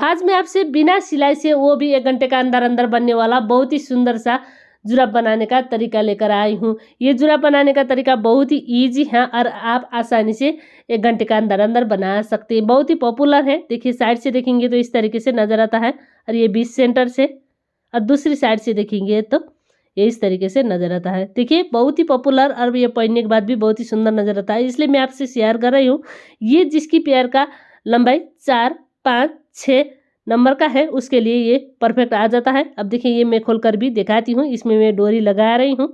आज मैं आपसे बिना सिलाई से वो भी 1 घंटे का अंदर अंदर बनने वाला बहुत ही सुंदर सा जुराब बनाने का तरीका लेकर आई हूँ। ये जुराब बनाने का तरीका बहुत ही इजी है और आप आसानी से 1 घंटे का अंदर अंदर बना सकते हैं। बहुत ही पॉपुलर है। देखिए साइड से देखेंगे तो इस तरीके से नज़र आता है और ये बीच सेंटर से, और दूसरी साइड से देखेंगे तो ये इस तरीके से नज़र आता है। देखिए बहुत ही पॉपुलर और ये पहनने के बाद भी बहुत ही सुंदर नज़र आता है, इसलिए मैं आपसे शेयर कर रही हूँ। ये जिसकी पैर का लंबाई 4, 5, 6 नंबर का है उसके लिए ये परफेक्ट आ जाता है। अब देखिए ये मैं खोलकर भी दिखाती हूँ। इसमें मैं डोरी लगा रही हूँ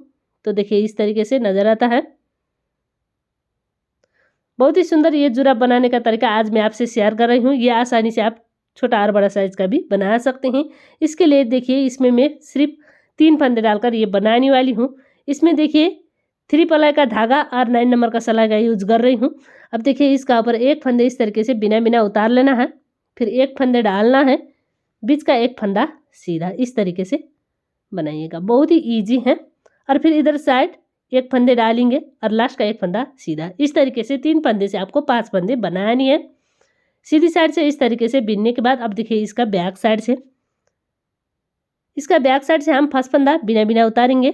तो देखिए इस तरीके से नज़र आता है। बहुत ही सुंदर ये जुराब बनाने का तरीका आज मैं आपसे शेयर कर रही हूँ। ये आसानी से आप छोटा और बड़ा साइज का भी बना सकते हैं। इसके लिए देखिए इसमें मैं सिर्फ 3 फंदे डालकर ये बनाने वाली हूँ। इसमें देखिए 3 प्लाई का धागा और 9 नंबर का सलाई का यूज कर रही हूँ। अब देखिए इसका ऊपर एक फंदे इस तरीके से बिना बिना उतार लेना है, फिर एक फंदे डालना है, बीच का एक फंदा सीधा इस तरीके से बनाइएगा। बहुत ही इजी है। और फिर इधर साइड एक फंदे डालेंगे और लास्ट का एक फंदा सीधा। इस तरीके से 3 फंदे से आपको 5 फंदे बनानी है। सीधी साइड से इस तरीके से बिनने के बाद अब देखिए इसका बैक साइड से हम फर्स्ट फंदा बिना बिना उतारेंगे,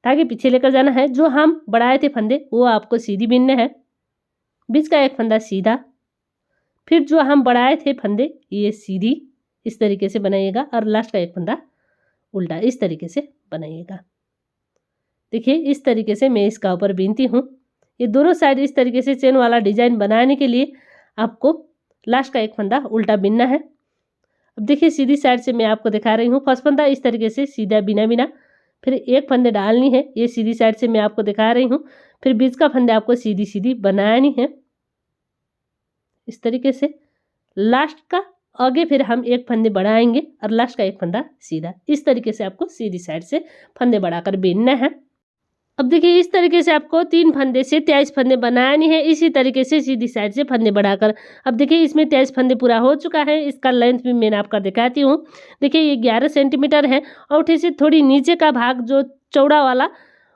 ताकि पीछे लेकर जाना है। जो हम बढ़ाए थे फंदे वो आपको सीधी बिनने हैं, बीच का एक फंदा सीधा, फिर जो हम बढ़ाए थे फंदे ये सीधी इस तरीके से बनाइएगा और लास्ट का एक फंदा उल्टा इस तरीके से बनाइएगा। देखिए इस तरीके से मैं इसका ऊपर बीनती हूँ। ये दोनों साइड इस तरीके से चेन वाला डिजाइन बनाने के लिए आपको लास्ट का एक फंदा उल्टा बिनना है। अब देखिए सीधी साइड से मैं आपको दिखा रही हूँ। फर्स्ट फंदा इस तरीके से सीधा बिना बिना, फिर एक फंदे डालनी है, ये सीधी साइड से मैं आपको दिखा रही हूँ। फिर बीच का फंदे आपको सीधी सीधी बनानी है इस तरीके से। लास्ट का आगे फिर हम एक फंदे बढ़ाएंगे और लास्ट का एक फंदा सीधा। इस तरीके से आपको सीधी साइड से फंदे बढ़ाकर बीनना है। अब देखिए इस तरीके से आपको 3 फंदे से 23 फंदे बनानी है। इसी तरीके से सीधी साइड से फंदे बढ़ाकर। अब देखिए इसमें 23 फंदे पूरा हो चुका है। इसका लेंथ भी मैंने आपका दिखाती हूँ। देखिए ये 11 सेंटीमीटर है। औंठे से थोड़ी नीचे का भाग जो चौड़ा वाला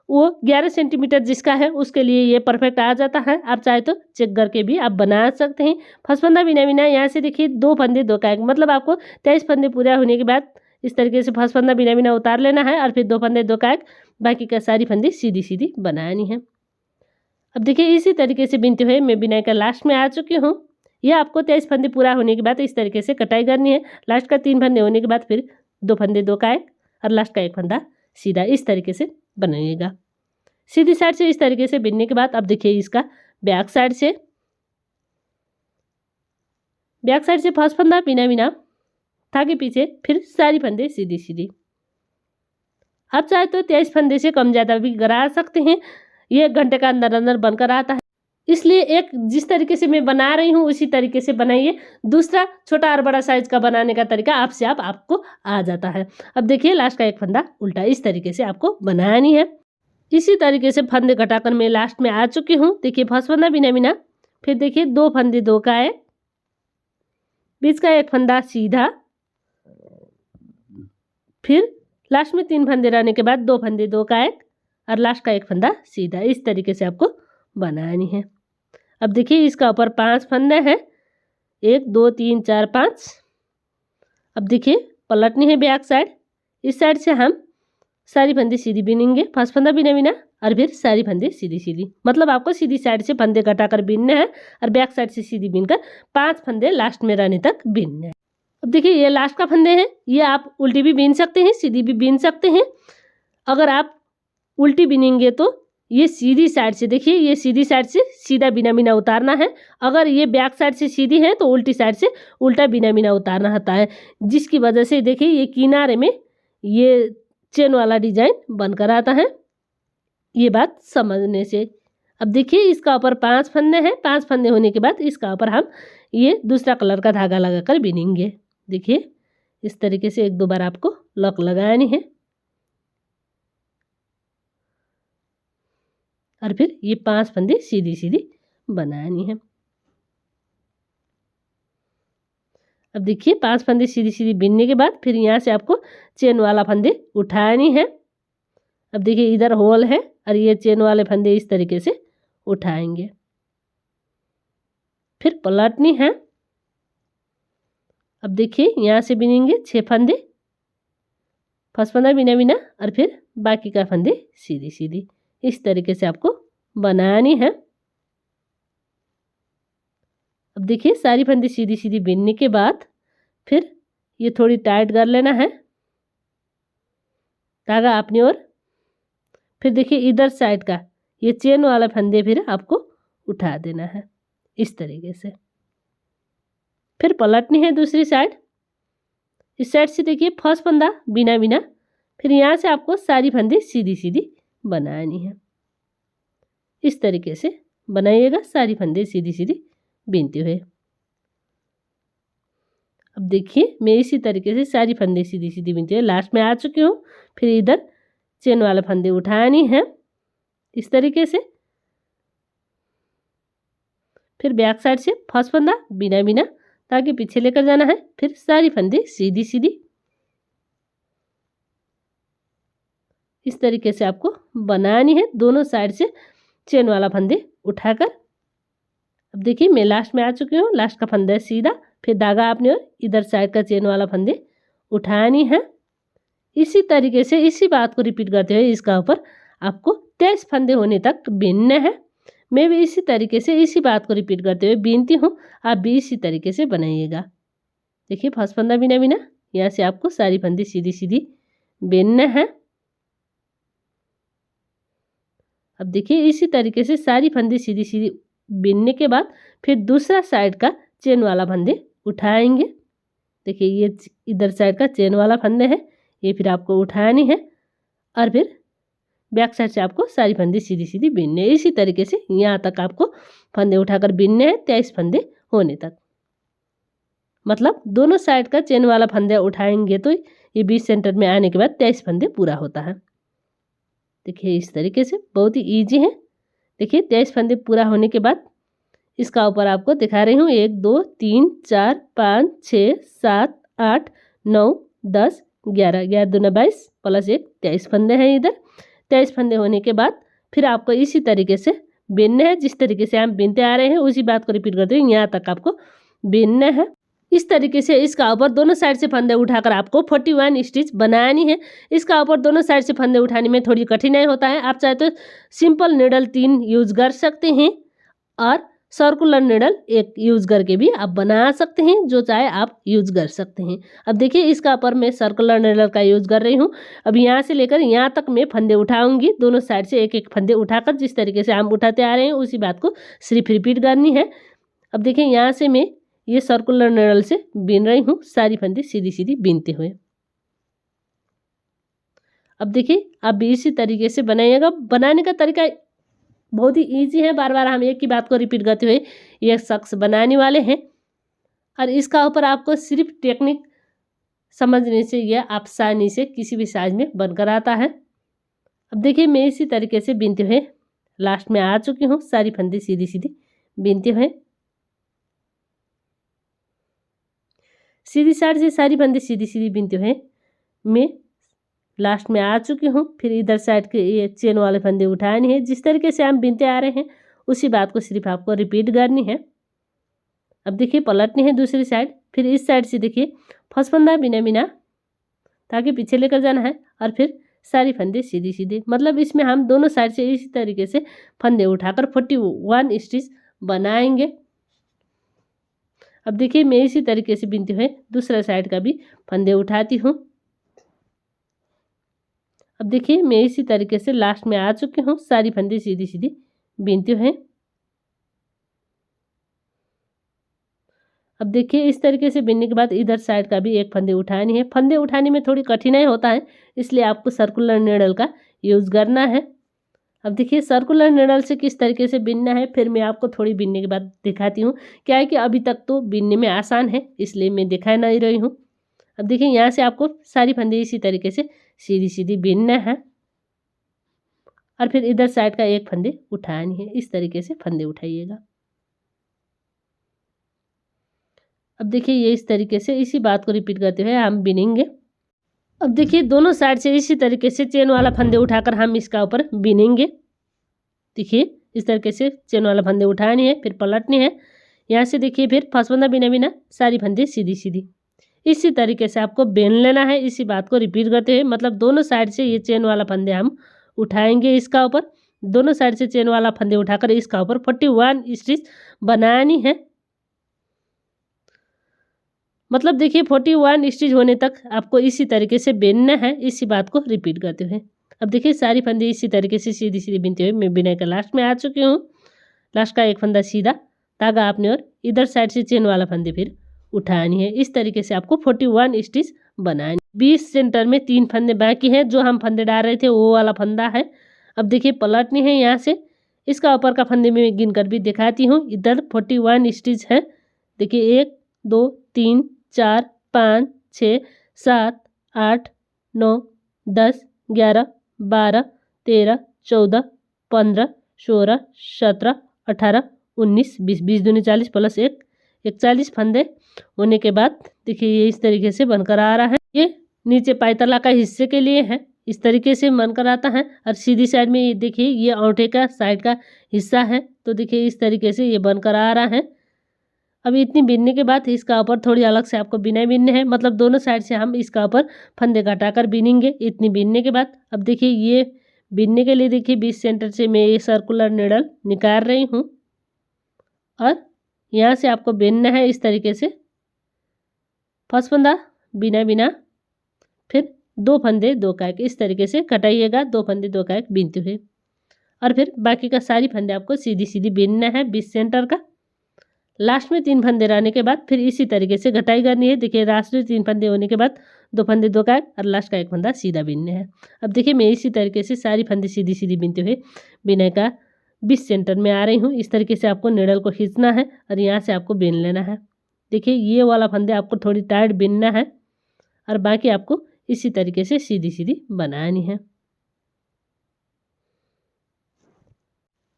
वो 11 सेंटीमीटर जिसका है उसके लिए ये परफेक्ट आ जाता है। आप चाहे तो चेक करके भी आप बना सकते हैं। फर्स्ट फंदा बिना बिना यहाँ से देखिए 2 फंदे 2 का एक, मतलब आपको 23 फंदे पूरा होने के बाद इस तरीके से फर्स्ट फंदा बिना बिना उतार लेना है और फिर 2 फंदे 2 का एक, बाकी का सारी फंदे सीधी सीधी बनानी है। अब देखिए इसी तरीके से बिनते हुए मैं बिनाई का लास्ट में आ चुकी हूँ। यह आपको 23 फंदे पूरा होने के बाद इस तरीके से कटाई करनी है। लास्ट का 3 फंदे होने के बाद फिर 2 फंदे 2 का एक और लास्ट का एक फंदा सीधा इस तरीके से बनाइएगा। सीधी साइड से इस तरीके से बिनने के बाद अब देखिए इसका बैक साइड से फर्स्ट फंदा बिना बिना, ताकि पीछे फिर सारी फंदे सीधी सीधी। आप चाहे तो 23 फंदे से कम ज़्यादा भी करा सकते हैं। ये 1 घंटे का अंदर अंदर बनकर आता है, इसलिए एक जिस तरीके से मैं बना रही हूँ उसी तरीके से बनाइए। दूसरा छोटा और बड़ा साइज का बनाने का तरीका आपको आ जाता है। अब देखिए लास्ट का एक फंदा उल्टा इस तरीके से आपको बनानी है। इसी तरीके से फंदे घटाकर मैं लास्ट में आ चुकी हूँ। देखिए फर्स्ट फंदा बिना बिना, फिर देखिए 2 फंदे 2 का एक, बीच का एक फंदा सीधा, फिर लास्ट में 3 फंदे रहने के बाद 2 फंदे 2 का एक और लास्ट का एक फंदा सीधा। इस तरीके से आपको बनानी है। अब देखिए इसका ऊपर 5 फंदे हैं, 1 2 3 4 5। अब देखिए पलटनी है बैक साइड। इस साइड से हम सारी फंदे सीधी बिनेंगे। फर्स्ट फंदा बिना बिना और फिर सारी फंदे सीधी सीधी, मतलब आपको सीधी साइड से फंदे घटाकर बिनने हैं और बैक साइड से सीधी बिनकर 5 फंदे लास्ट में रहने तक बिनने हैं। अब देखिए ये लास्ट का फंदे हैं, ये आप उल्टी भी बिन सकते हैं, सीधी भी बिन सकते हैं। अगर आप उल्टी बिनेंगे तो ये सीधी साइड से, देखिए ये सीधी साइड से सीधा बिना बिना उतारना है। अगर ये बैक साइड से सीधी है तो उल्टी साइड से उल्टा बिना बिना उतारना होता है, जिसकी वजह से देखिए ये किनारे में ये चेन वाला डिजाइन बनकर आता है। ये बात समझने से। अब देखिए इसका ऊपर 5 फंदे हैं। 5 फंदे होने के बाद इसका ऊपर हम ये दूसरा कलर का धागा लगाकर बिनेंगे। देखिए इस तरीके से 1-2 बार आपको लॉक लगानी है और फिर ये 5 फंदे सीधी सीधी बनानी है। अब देखिए 5 फंदे सीधी सीधी बिनने के बाद फिर यहाँ से आपको चेन वाला फंदे उठानी है। अब देखिए इधर होल है और ये चेन वाले फंदे इस तरीके से उठाएंगे, फिर पलटनी है अब देखिए यहाँ से बिनेंगे 6 फंदे, फर्स्ट फंदा बिना बिना और फिर बाकी का फंदे सीधी सीधी। इस तरीके से आपको बनानी है। अब देखिए सारी फंदे सीधी सीधी बिनने के बाद फिर ये थोड़ी टाइट कर लेना है धागा अपनी ओर। फिर देखिए इधर साइड का ये चेन वाला फंदे फिर आपको उठा देना है इस तरीके से। फिर पलटनी है दूसरी साइड। इस साइड से देखिए फर्स्ट फंदा बिना बिना, फिर यहाँ से आपको सारी फंदे सीधी सीधी बनानी है। इस तरीके से बनाइएगा सारी फंदे सीधी सीधी बिनते हुए। अब देखिए मैं इसी तरीके से सारी फंदे सीधी सीधी बिनते हुए लास्ट में आ चुकी हूँ। फिर इधर चेन वाला फंदे उठानी है इस तरीके से। फिर बैक साइड से फर्स्ट फंदा बिना बिना ताकि पीछे लेकर जाना है। फिर सारी फंदे सीधी सीधी इस तरीके से आपको बनानी है दोनों साइड से चेन वाला फंदे उठाकर। अब देखिए मैं लास्ट में आ चुकी हूँ। लास्ट का फंदा सीधा, फिर धागा आपने और इधर साइड का चेन वाला फंदे उठानी है। इसी तरीके से इसी बात को रिपीट करते हुए इसका ऊपर आपको 23 फंदे होने तक बीनने हैं। मैं भी इसी तरीके से इसी बात को रिपीट करते हुए बीनती हूँ, आप भी इसी तरीके से बनाइएगा। देखिए फर्स्ट फंदा बिना बिना, यहाँ से आपको सारी फंदे सीधी सीधी बीनने हैं। अब देखिए इसी तरीके से सारी फंदे सीधी सीधी बीनने के बाद फिर दूसरा साइड का चेन वाला फंदे उठाएंगे। देखिए ये इधर साइड का चेन वाला फंदे है, ये फिर आपको उठानी है और फिर बैक साइड से आपको सारी फंदे सीधी सीधी बीनने हैं। इसी तरीके से यहाँ तक आपको फंदे उठाकर बीनने हैं 23 फंदे होने तक। मतलब दोनों साइड का चेन वाला फंदे उठाएंगे तो ये 20 सेंटर में आने के बाद 23 फंदे पूरा होता है। देखिए इस तरीके से बहुत ही ईजी है। देखिए 23 फंदे पूरा होने के बाद इसका ऊपर आपको दिखा रही हूँ 1 2 3 4 5 6 7 8 9 10 11 11 दूना 22 प्लस 1 23 फंदे हैं इधर। 23 फंदे होने के बाद फिर आपको इसी तरीके से बीनने हैं। जिस तरीके से हम बीनते आ रहे हैं उसी बात को रिपीट करते हुए यहाँ तक आपको बीनने हैं। इस तरीके से इसका ऊपर दोनों साइड से फंदे उठाकर आपको 41 स्टिच बनानी है। इसका ऊपर दोनों साइड से फंदे उठाने में थोड़ी कठिनाई होता है। आप चाहे तो सिंपल नीडल 3 यूज़ कर सकते हैं और सर्कुलर नीडल 1 यूज़ करके भी आप बना सकते हैं, जो चाहे आप यूज़ कर सकते हैं। अब देखिए इसका ऊपर मैं सर्कुलर नीडल का यूज़ कर रही हूँ। अब यहाँ से लेकर यहाँ तक मैं फंदे उठाऊंगी, दोनों साइड से एक एक फंदे उठाकर जिस तरीके से हम उठाते आ रहे हैं उसी बात को सिर्फ रिपीट करनी है। अब देखिए यहाँ से मैं ये सर्कुलर नीडल से बीन रही हूँ सारी फंदे सीधी सीधी बीनते हुए। अब देखिए आप भी इसी तरीके से बनाइएगा। बनाने का तरीका बहुत ही इजी है। बार बार हम एक ही बात को रिपीट करते हुए ये शख्स बनाने वाले हैं और इसका ऊपर आपको सिर्फ टेक्निक समझने से यह आसानी से किसी भी साइज में बनकर आता है। अब देखिए मैं इसी तरीके से बीनते हुए लास्ट में आ चुकी हूँ सारी फंदे सीधी सीधी बीनते हुए। सीधी साइड से सारी फंदे सीधी सीधी बीनते हुए मैं लास्ट में आ चुकी हूँ। फिर इधर साइड के ये चेन वाले फंदे उठाने हैं। जिस तरीके से हम बीनते आ रहे हैं उसी बात को सिर्फ आपको रिपीट करनी है। अब देखिए पलटनी है दूसरी साइड। फिर इस साइड से देखिए फर्स्ट फंदा बिना बिना ताकि पीछे लेकर जाना है और फिर सारी फंदे सीधी सीधी। मतलब इसमें हम दोनों साइड से इसी तरीके से फंदे उठाकर 41 स्टिच बनाएंगे। अब देखिए मैं इसी तरीके से बीनते हुए दूसरा साइड का भी फंदे उठाती हूँ। अब देखिए मैं इसी तरीके से लास्ट में आ चुकी हूँ सारी फंदे सीधी सीधी बीनते हुए। अब देखिए इस तरीके से बीनने के बाद इधर साइड का भी एक फंदे उठानी है। फंदे उठाने में थोड़ी कठिनाई होता है, इसलिए आपको सर्कुलर नीडल का यूज़ करना है। अब देखिए सर्कुलर नीडल से किस तरीके से बीनना है फिर मैं आपको थोड़ी बीनने के बाद दिखाती हूँ। क्या है कि अभी तक तो बीनने में आसान है इसलिए मैं दिखा नहीं रही हूँ। अब देखिए यहाँ से आपको सारी फंदे इसी तरीके से सीधी सीधी बीनना है और फिर इधर साइड का एक फंदे उठानी है। इस तरीके से फंदे उठाइएगा। अब देखिए ये इस तरीके से इसी बात को रिपीट करते हुए हम बीनेंगे। अब देखिए दोनों साइड से इसी तरीके से चेन वाला फंदे उठाकर हम इसका ऊपर बीनेंगे। देखिए इस तरीके से चेन वाला फंदे उठानी है, फिर पलटनी है। यहाँ से देखिए फिर फर्स्ट फंदा बिना बिना सारी फंदे सीधी सीधी। इसी तरीके से आपको बेन लेना है। इसी बात को रिपीट करते हुए, मतलब दोनों साइड से ये चेन वाला फंदे हम उठाएंगे इसका ऊपर, दोनों साइड से चेन वाला फंदे उठाकर इसका ऊपर 41 स्टिच बनानी है। मतलब देखिए 41 स्टिच होने तक आपको इसी तरीके से बेनना है। इसी बात को रिपीट करते हुए अब देखिए सारी फंदे इसी तरीके से सीधी सीधी बिनते हुए मैं बिनाई का लास्ट में आ चुकी हूँ। लास्ट का एक फंदा सीधा धागा आपने और इधर साइड से चेन वाला फंदे फिर उठानी है। इस तरीके से आपको 41 स्टिच बनानी। 20 सेंटर में 3 फंदे बाकी हैं। जो हम फंदे डाल रहे थे वो वाला फंदा है। अब देखिए पलटनी है यहाँ से, इसका ऊपर का फंदे में गिन कर भी दिखाती हूँ। इधर 41 स्टिच है। देखिए 1 2 3 4 5 6 7 8 9 10 11 12 13 14 15 16 17 18 19 20 20 दूनी 40 प्लस 1 41 फंदे होने के बाद देखिए ये इस तरीके से बनकर आ रहा है। ये नीचे पायतला का हिस्से के लिए है, इस तरीके से बनकर आता है। और सीधी साइड में ये देखिए ये औंठे का साइड का हिस्सा है, तो देखिए इस तरीके से ये बनकर आ रहा है। अभी इतनी बिनने के बाद इसका ऊपर थोड़ी अलग से आपको बिनाई बिनने हैं, मतलब दोनों साइड से हम इसका ऊपर फंदे घटाकर बिनेंगे। इतनी बिनने के बाद अब देखिए ये बिनने के लिए देखिए 20 सेंटर से मैं ये सर्कुलर निडल निकाल रही हूँ और यहाँ से आपको बिनना है इस तरीके से। फर्स्ट फंदा बिना बिना, फिर 2 फंदे 2 का एक, इस तरीके से कटाइएगा 2 फंदे 2 का एक बिनते हुए। और फिर बाकी का सारी फंदे आपको सीधी सीधी बिनना है 20 सेंटर का। लास्ट में 3 फंदे रहने के बाद फिर इसी तरीके से घटाई करनी है। देखिए लास्ट में 3 फंदे होने के बाद 2 फंदे 2 का एक और लास्ट का एक फंदा सीधा बिनने हैं। अब देखिए मैं इसी तरीके से सारी फंदे सीधी सीधी बिनते हुए बिनाई का 20 सेंटर में आ रही हूँ। इस तरीके से आपको निडल को खींचना है और यहाँ से आपको बिन लेना है। देखिए ये वाला फंदे आपको थोड़ी टाइट बिनना है और बाकी आपको इसी तरीके से सीधी सीधी बनानी है।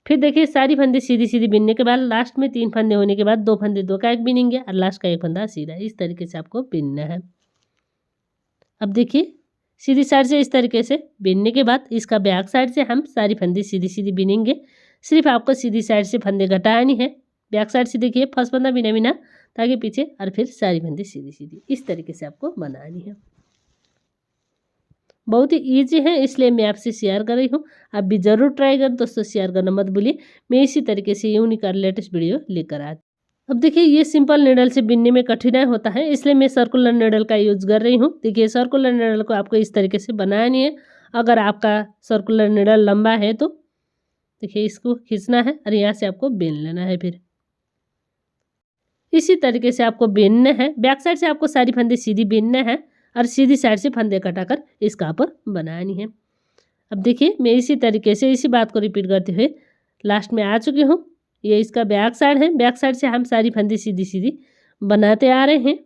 फिर देखिए सारी फंदे सीधी सीधी बिनने के बाद लास्ट में 3 फंदे होने के बाद 2 फंदे 2 का एक बिनेंगे और लास्ट का एक फंदा सीधा। इस तरीके से आपको बिनना है। अब देखिए सीधी साइड से इस तरीके से बिनने के बाद इसका बैक साइड से हम सारी फंदे सीधी सीधी बिनेंगे। सिर्फ आपको सीधी साइड से फंदे घटानी है। बैक साइड से देखिए फर्स्ट फंदा बिना बिना ताकि पीछे और फिर सारी फंदे सीधी सीधी इस तरीके से आपको बनानी है। बहुत ही ईजी है, इसलिए मैं आपसे शेयर कर रही हूँ। आप भी ज़रूर ट्राई कर दोस्तों, शेयर करना मत भूलिए। मैं इसी तरीके से यूनिक और लेटेस्ट वीडियो लेकर आती। अब देखिए ये सिंपल निडल से बिनने में कठिनाई होता है, इसलिए मैं सर्कुलर निडल का यूज कर रही हूँ। देखिए सर्कुलर निडल को आपको इस तरीके से बनानी है। अगर आपका सर्कुलर निडल लंबा है तो देखिए इसको खींचना है और यहाँ से आपको बिन लेना है। फिर इसी तरीके से आपको बिनना है। बैक साइड से आपको सारी फंदे सीधी बिनना है और सीधी साइड से फंदे कटाकर इसका ऊपर बनानी है। अब देखिए मैं इसी तरीके से इसी बात को रिपीट करते हुए लास्ट में आ चुकी हूँ। ये इसका बैक साइड है। बैक साइड से हम सारी फंदे सीधी सीधी बनाते आ रहे हैं।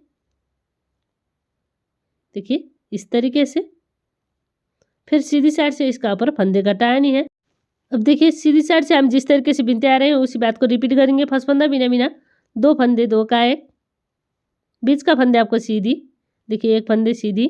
देखिए इस तरीके से फिर सीधी साइड से इसका ऊपर फंदे घटानी है। अब देखिए सीधी साइड से हम जिस तरीके से बिनते आ रहे हैं उसी बात को रिपीट करेंगे। फर्स्ट फंदा बिना बिना, 2 फंदे 2 का एक, बीच का फंदे आपको सीधी, देखिए एक फंदे सीधी।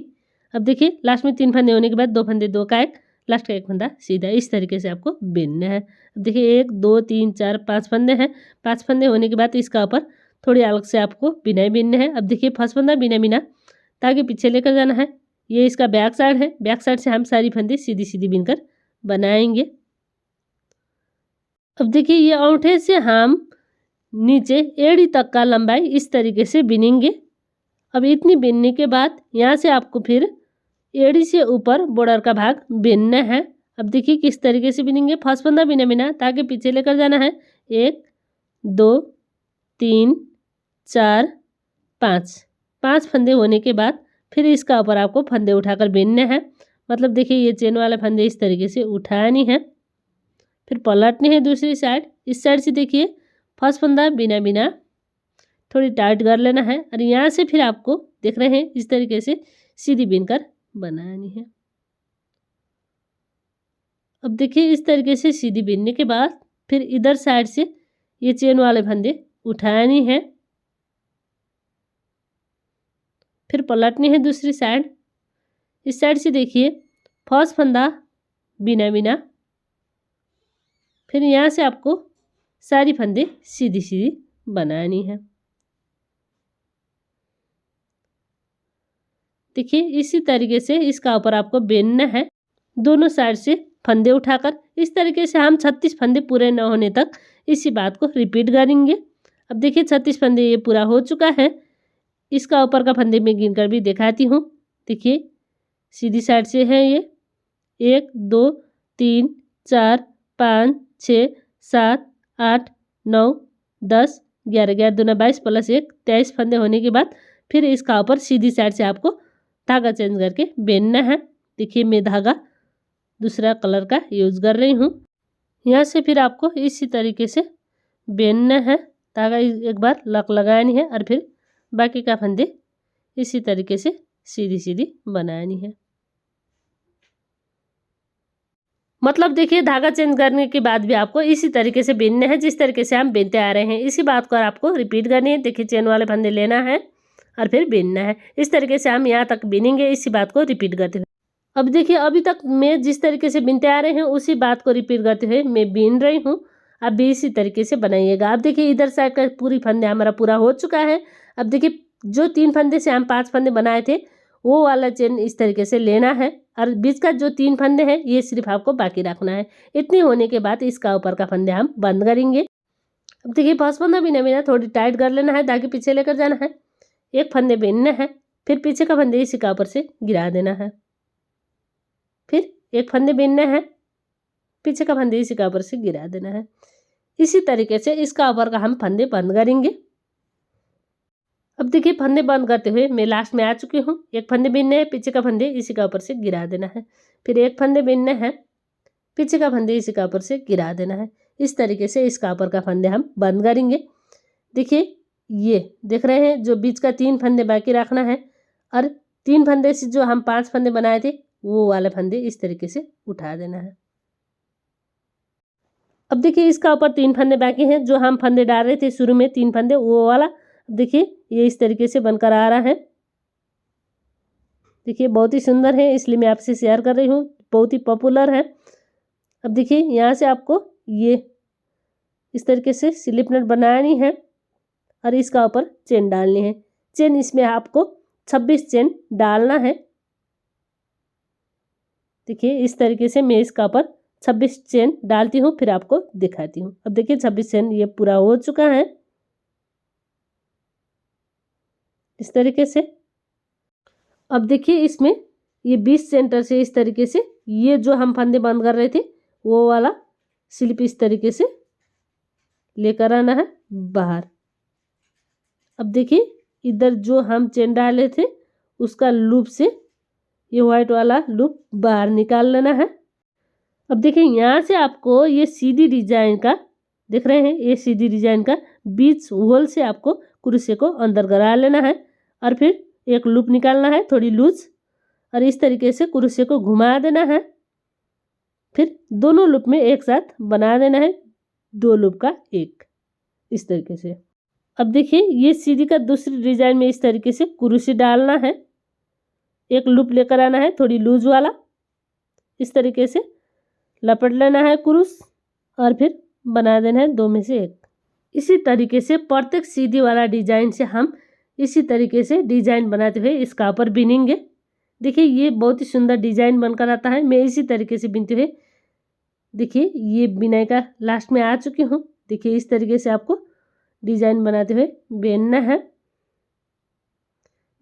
अब देखिए लास्ट में 3 फंदे होने के बाद 2 फंदे 2 का एक, लास्ट का एक फंदा सीधा। इस तरीके से आपको बिनना है। अब देखिए 1 2 3 4 5 फंदे हैं। 5 फंदे होने के बाद इसका ऊपर थोड़ी अलग से आपको बिनाई बिनना है। अब देखिए फर्स्ट फंदा बिना बिना ताकि पीछे लेकर जाना है। ये इसका बैक साइड है। बैक साइड से हम सारी फंदे सीधी सीधी बिनकर बनाएंगे। अब देखिए ये औंठे से हम नीचे एड़ी तक का लंबाई इस तरीके से बिनेंगे। अब इतनी बिनने के बाद यहाँ से आपको फिर एड़ी से ऊपर बॉर्डर का भाग बिनना है। अब देखिए किस तरीके से बिनेंगे। फर्स्ट फंदा बिना बिना ताकि पीछे लेकर जाना है। 1 2 3 4 5 फंदे होने के बाद फिर इसका ऊपर आपको फंदे उठाकर बिनने हैं। मतलब देखिए ये चेन वाले फंदे इस तरीके से उठानी है। फिर पलटनी है दूसरी साइड। इस साइड से देखिए फर्स्ट फंदा बिना बिना थोड़ी टाइट कर लेना है और यहाँ से फिर आपको देख रहे हैं इस तरीके से सीधी बिनकर बनानी है। अब देखिए इस तरीके से सीधी बिनने के बाद फिर इधर साइड से ये चेन वाले फंदे उठानी है। फिर पलटनी है दूसरी साइड। इस साइड से देखिए फर्स्ट फंदा बिना बिना, फिर यहाँ से आपको सारी फंदे सीधी सीधी बनानी है। देखिए इसी तरीके से इसका ऊपर आपको बेनना है, दोनों साइड से फंदे उठाकर। इस तरीके से हम 36 फंदे पूरे न होने तक इसी बात को रिपीट करेंगे। अब देखिए 36 फंदे ये पूरा हो चुका है। इसका ऊपर का फंदे में गिनकर भी दिखाती हूँ। देखिए सीधी साइड से है ये 1 2 3 4 5 6 7 8 9 10 11 11 दूना 22 प्लस 1 23 फंदे होने के बाद फिर इसका ऊपर सीधी साइड से आपको धागा चेंज करके बेनना है। देखिए मैं धागा दूसरा कलर का यूज़ कर रही हूँ। यहाँ से फिर आपको इसी तरीके से बेनना है, धागा एक बार लक लगानी है और फिर बाकी का फंदे इसी तरीके से सीधी सीधी बनानी है। मतलब देखिए धागा चेंज करने के बाद भी आपको इसी तरीके से बेनना है, जिस तरीके से हम बेनते आ रहे हैं। इसी बात को आपको रिपीट करनी है। देखिए चेन वाले फंदे लेना है और फिर बेनना है। इस तरीके से हम यहाँ तक बीनेंगे, इसी बात को रिपीट करते हुए। अब देखिए अभी तक मैं जिस तरीके से बीनते आ रहे हैं उसी बात को रिपीट करते हुए मैं बीन रही हूँ। अब भी इसी तरीके से बनाइएगा। अब देखिए इधर साइड का पूरी फंदे हमारा पूरा हो चुका है। अब देखिए जो 3 फंदे से हम 5 फंदे बनाए थे वो वाला चेन इस तरीके से लेना है और बीच का जो 3 फंदे हैं ये सिर्फ आपको बाकी रखना है। इतनी होने के बाद इसका ऊपर का फंदे हम बंद करेंगे। अब देखिए फर्स्ट फंदा बीना थोड़ी टाइट कर लेना है, धागे पीछे लेकर जाना है, एक फंदे बीनना है, फिर पीछे का फंदे इसी का ऊपर से गिरा देना है, फिर एक फंदे बीनना है, पीछे का फंदे इसी का ऊपर से गिरा देना है। इसी तरीके से इसका ऊपर का हम फंदे बंद करेंगे। अब देखिए फंदे बंद करते हुए मैं लास्ट में आ चुकी हूँ। एक फंदे बीनना है, पीछे का फंदे इसी का ऊपर से गिरा देना है, फिर एक फंदे बीनना है, पीछे का फंदे इसी का ऊपर से गिरा देना है। इस तरीके से इसका ऊपर का फंदे हम बंद करेंगे। देखिए ये देख रहे हैं जो बीच का 3 फंदे बाकी रखना है और 3 फंदे से जो हम 5 फंदे बनाए थे वो वाले फंदे इस तरीके से उठा देना है। अब देखिए इसका ऊपर 3 फंदे बाकी हैं, जो हम फंदे डाल रहे थे शुरू में 3 फंदे वो वाला। अब देखिए ये इस तरीके से बनकर आ रहा है। देखिए बहुत ही सुंदर है, इसलिए मैं आपसे शेयर कर रही हूँ, बहुत ही पॉपुलर है। अब देखिए यहाँ से आपको ये इस तरीके से स्लिप नट बनानी है और इसका ऊपर चेन डालनी है। चेन इसमें आपको 26 चेन डालना है। देखिए इस तरीके से मैं इसका ऊपर 26 चेन डालती हूँ, फिर आपको दिखाती हूँ। अब देखिए 26 चेन ये पूरा हो चुका है इस तरीके से। अब देखिए इसमें ये 20 सेंटर से इस तरीके से ये जो हम फंदे बंद कर रहे थे वो वाला स्लिप इस तरीके से लेकर आना है बाहर। अब देखिए इधर जो हम चेन डाले थे उसका लूप से ये व्हाइट वाला लूप बाहर निकाल लेना है। अब देखिए यहाँ से आपको ये सीधी डिजाइन का देख रहे हैं, ये सीधी डिजाइन का बीच होल से आपको कुर्सी को अंदर करा लेना है और फिर एक लूप निकालना है थोड़ी लूज और इस तरीके से कुर्सी को घुमा देना है। फिर दोनों लूप में एक साथ बना देना है 2 लूप का एक इस तरीके से। अब देखिए ये सीधी का दूसरी डिजाइन में इस तरीके से कुर्सी डालना है, एक लूप लेकर आना है थोड़ी लूज वाला, इस तरीके से लपेट लेना है कुरुस और फिर बना देना है 2 में से एक। इसी तरीके से प्रत्येक सीधी वाला डिजाइन से हम इसी तरीके से डिजाइन बनाते हुए इसका ऊपर बिनेंगे। देखिए ये बहुत ही सुंदर डिजाइन बनकर आता है। मैं इसी तरीके से बिनते हुए देखिए ये बिनाई का लास्ट में आ चुकी हूँ। देखिए इस तरीके से आपको डिजाइन बनाते हुए बेनना है।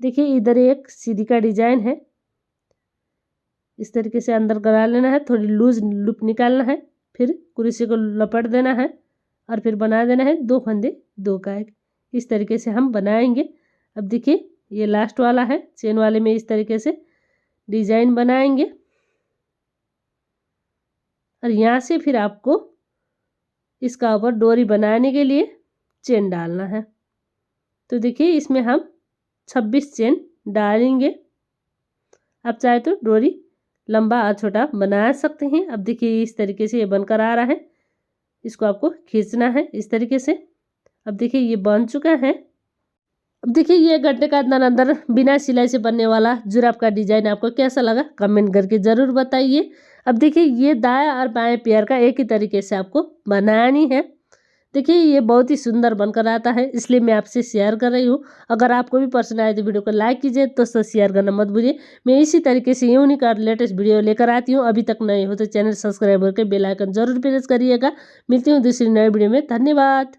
देखिए इधर एक सीधी का डिजाइन है, इस तरीके से अंदर करा लेना है, थोड़ी लूज लूप निकालना है, फिर कुर्सी को लपेट देना है और फिर बना देना है 2 फंदे 2 का एक। इस तरीके से हम बनाएंगे। अब देखिए ये लास्ट वाला है, चेन वाले में इस तरीके से डिजाइन बनाएंगे और यहाँ से फिर आपको इसका ऊपर डोरी बनाने के लिए चेन डालना है। तो देखिए इसमें हम 26 चेन डालेंगे। आप चाहे तो डोरी लंबा और छोटा बना सकते हैं। अब देखिए इस तरीके से ये बनकर आ रहा है, इसको आपको खींचना है इस तरीके से। अब देखिए ये बन चुका है। अब देखिए ये गड्ढे का अंदर बिना सिलाई से बनने वाला जुराब का डिजाइन आपको कैसा लगा कमेंट करके ज़रूर बताइए। अब देखिए ये दाएं और बाएं पैर का एक ही तरीके से आपको बनानी है। देखिए ये बहुत ही सुंदर बनकर आता है, इसलिए मैं आपसे शेयर कर रही हूँ। अगर आपको भी पसंद आए तो वीडियो को लाइक कीजिए, दोस्तों शेयर करना मत भूलिए। मैं इसी तरीके से यूनिक और लेटेस्ट वीडियो लेकर आती हूँ। अभी तक नए हो तो चैनल सब्सक्राइब करके बेल आइकन जरूर प्रेस करिएगा। मिलती हूँ दूसरी नई वीडियो में। धन्यवाद।